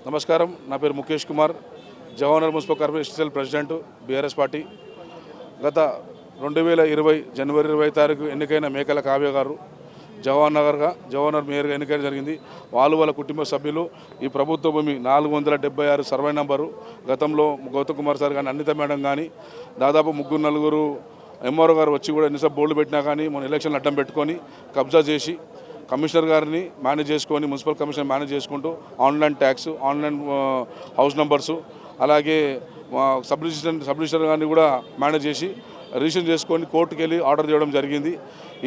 నమస్కారం. నా పేరు Mukesh Kumar, Jawaharnagar municipal corporation president, BRS party. గత 2020 జనవరి 20 ఎన్నికైన మేకల కావ్య గారు జవహర్నగర్ మేయర్గా ఎన్నికైన జరిగింది. వాళ్ళ కుటుంబ సభ్యులు ఈ ప్రభుత్వ భూమి 476 సర్వే నంబరు, గతంలో గౌతమ్ కుమార్ సార్ కానీ, అనిత మేడం కానీ, దాదాపు 3-4 ఎంఆర్ఓ గారు వచ్చి కూడా ఎన్నిసార్లు బోర్డులు పెట్టినా కానీ మన ఎలక్షన్లు అడ్డం పెట్టుకొని కబ్జా చేసి కమిషనర్ గారిని మేనేజ్ చేసుకొని, మున్సిపల్ కమిషనర్ మేనేజ్ చేసుకుంటూ online tax, online house numbers, అలాగే సబ్ రిజిస్టర్ గారిని కూడా మేనేజ్ చేసి రిజిస్టర్ చేసుకొని కోర్టుకు వెళ్ళి ఆర్డర్ చేయడం జరిగింది.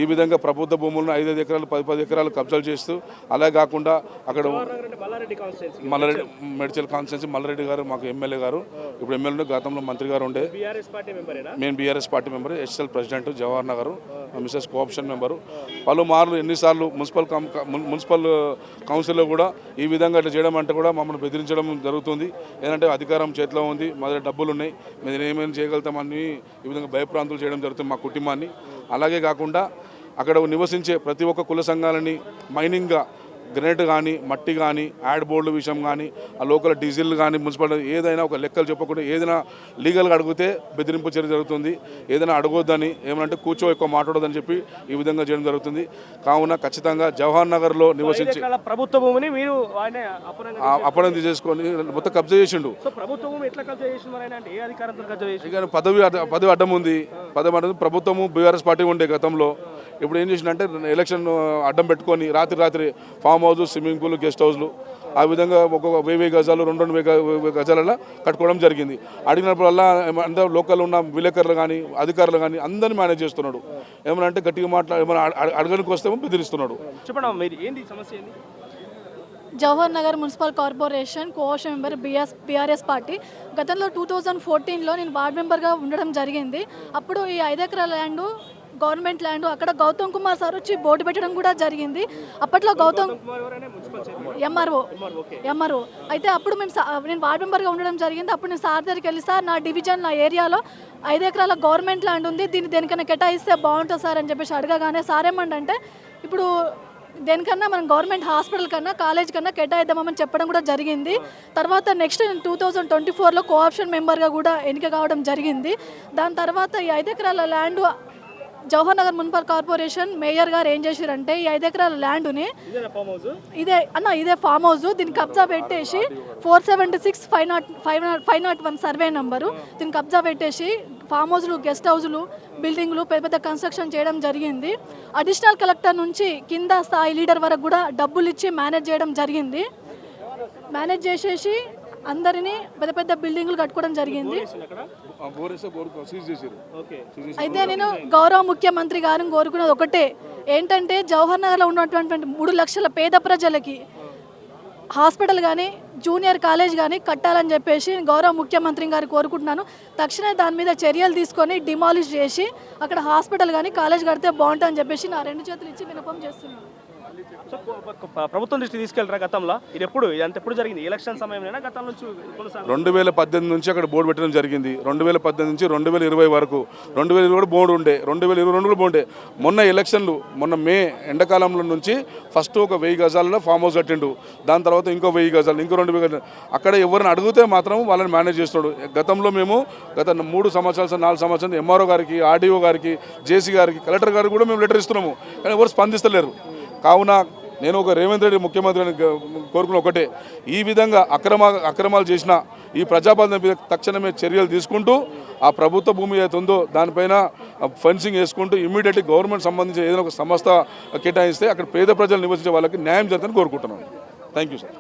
ఈ విధంగా ప్రభుత్వ భూములను 5 ఎకరాలు 10 ఎకరాలు కబ్జాలు చేస్తూ, అలా కాకుండా అక్కడ మల్లారెడ్డి మెడికల్ కాన్స్టిట్యున్సీ మల్లారెడ్డి గారు మాకు ఎమ్మెల్యే గారు, ఇప్పుడు ఎమ్మెల్యే గతంలో మంత్రి గారు ఉండే. మేము BRS party member, HL president Jawaharnagar, Mrs cooption member. పలుమార్లు ఎన్నిసార్లు మున్సిపల్ కౌన్సిల్లో కూడా ఈ విధంగా ఇట్లా చేయడం అంటే కూడా మమ్మల్ని బెదిరించడం జరుగుతుంది. ఏంటంటే అధికారం చేతిలో ఉంది, మా దగ్గర డబ్బులు ఉన్నాయి, మేము ఏమైనా చేయగలుగుతామని ఈ విధంగా భయప్రాంతులు చేయడం జరుగుతుంది మా కుటుంబాన్ని. అలాగే కాకుండా అక్కడ నివసించే ప్రతి ఒక్క కుల సంఘాలని మైనింగ్గా గ్రెనేట్ కానీ, మట్టి కానీ, యాడ్ బోర్డుల విషయం కానీ, ఆ లోకల్ డీజిల్ కానీ, మున్సిపాలిటీ ఏదైనా ఒక లెక్కలు చెప్పకుండా ఏదైనా లీగల్గా అడిగితే బెదిరింపు చర్య జరుగుతుంది. ఏదైనా అడగొద్దని, ఏమంటే ఎక్కువ మాట్లాడొద్దని చెప్పి ఈ విధంగా చేయడం జరుగుతుంది. కావున ఖచ్చితంగా జవహర్నగర్లో నివసించి ప్రభుత్వ భూమిని మీరు అపహరణ చేసుకొని మొత్తం కబ్జా చేసిండు. పదవి అడ్డం ఉంది. ప్రభుత్వము బీఆర్ఎస్ పార్టీ ఉండే గతంలో. ఇప్పుడు ఏం చేసిందంటే ఎలక్షన్ అడ్డం పెట్టుకొని రాత్రి farm house, swimming pool, guest హౌస్లు ఆ విధంగా ఒక్కొక్క 1000 గజాలు 2,000 గజాలలో కట్టుకోవడం జరిగింది. అడిగినప్పుడల్లా అందరూ లోకల్ ఉన్న విలేకరులు కానీ, అధికారులు కానీ అందరినీ మేనేజ్ చేస్తున్నాడు. ఏమన్నా అంటే గట్టిగా ఏమైనా అడగడానికి వస్తే బెదిరిస్తున్నాడు. Jawaharnagar municipal corporation co-option member, BRS party. గతంలో 2014లో నేను వార్డ్ మెంబర్గా ఉండడం జరిగింది. అప్పుడు ఈ 5 ఎకరాల ల్యాండ్ గవర్నమెంట్ ల్యాండ్, అక్కడ గౌతమ్ కుమార్ సార్ వచ్చి బోర్డు పెట్టడం కూడా జరిగింది. అప్పట్లో ఎంఆర్ఓ అయితే అప్పుడు నేను వార్డ్ మెంబర్గా ఉండడం జరిగింది. అప్పుడు నేను సార్ దగ్గరికి వెళ్ళి, సార్ నా డివిజన్, నా ఏరియాలో 5 ఎకరాల గవర్నమెంట్ ల్యాండ్ ఉంది, దీన్ని దేనికైనా కేటాయిస్తే బాగుంటుంది సార్ అని చెప్పేసి అడగగానే సార్ ఏమంటే ఇప్పుడు దేనికన్నా మనం గవర్నమెంట్ హాస్పిటల్ కన్నా, కాలేజ్ కన్నా కేటాయిద్దామని చెప్పడం కూడా జరిగింది. తర్వాత నెక్స్ట్ 2024లో కోఆప్షన్ మెంబర్గా కూడా ఎన్నిక కావడం జరిగింది. దాని తర్వాత ఈ 5 ఎకరాల land Jawaharnagar municipal corporation mayor గారు ఏం చేశారంటే ఈ 5 ఎకరాల ల్యాండ్ని ఇదే ఫామ్ హౌస్, దీన్ని కబ్జా పెట్టేసి 476-501 సర్వే నంబరు, దీన్ని కబ్జా పెట్టేసి ఫామ్ హౌస్లు, గెస్ట్ హౌస్లు, బిల్డింగ్లు పెద్ద కన్స్ట్రక్షన్ చేయడం జరిగింది. అడిషనల్ కలెక్టర్ నుంచి కింద స్థాయి లీడర్ వరకు కూడా డబ్బులు ఇచ్చి మేనేజ్ చేయడం జరిగింది. మేనేజ్ చేసేసి అందరినీ పెద్ద బిల్డింగ్లు కట్టుకోవడం జరిగింది. అయితే నేను గౌరవ ముఖ్యమంత్రి గారిని కోరుకున్నది ఒకటే, ఏంటంటే జవహర్నగర్లో ఉన్నటువంటి 3 లక్షల పేద ప్రజలకి హాస్పిటల్ కానీ, జూనియర్ కాలేజ్ కానీ కట్టాలని చెప్పేసి గౌరవ ముఖ్యమంత్రి గారు కోరుకుంటున్నాను. తక్షణమే దాని మీద చర్యలు తీసుకొని డిమాలిష్ చేసి అక్కడ హాస్పిటల్ కానీ, కాలేజ్ కడితే బాగుంటుందని చెప్పేసి నా 2 చేతులు ఇచ్చి విన్నపం చేస్తున్నాను. ప్రభుత్వం దృష్టి తీసుకెళ్తారా? గతంలో ఇదంతా ఎప్పుడు జరిగింది? ఎలక్షన్ సమయంలో గతం నుంచి 2018 నుంచి అక్కడ బోర్డు పెట్టడం జరిగింది. 2018 నుంచి 2020 వరకు 2020 బోర్డు ఉండే, 2022 బోర్డు ఉండే. మొన్న ఎలక్షన్లు, మొన్న మే ఎండాకాలంలో నుంచి ఫస్ట్ ఒక 1000 గజాలలో ఫామ్ హౌస్ కట్టిండు. దాని తర్వాత ఇంకో 1000 గజాలు, ఇంకో 2000 గజాలు. అక్కడ ఎవరిని అడిగితే మాత్రం వాళ్ళని మేనేజ్ చేస్తున్నాడు. గతంలో మేము గత 3 సంవత్సరాలు 4 సంవత్సరాలు ఎంఆర్ఓ గారికి, ఆర్డీఓ గారికి, జేసీ గారికి, కలెక్టర్ గారికి కూడా మేము లెటర్ ఇస్తున్నాము, కానీ ఎవరు స్పందిస్తలేరు. కావున నేను ఒక రేవంత్ రెడ్డి ముఖ్యమంత్రిని కోరుకున్న ఒకటే, ఈ విధంగా అక్రమాలు చేసిన ఈ ప్రజాపాలన మీద తక్షణమే చర్యలు తీసుకుంటూ ఆ ప్రభుత్వ భూమి ఏదైతే ఉందో దానిపైన ఫెన్సింగ్ వేసుకుంటూ ఇమ్మీడియట్లీ గవర్నమెంట్ సంబంధించిన ఏదైనా ఒక సంస్థ కేటాయిస్తే అక్కడ పేద ప్రజలు నివసించే వాళ్ళకి న్యాయం జరుగుతుందని కోరుకుంటున్నాను. Thank you sir.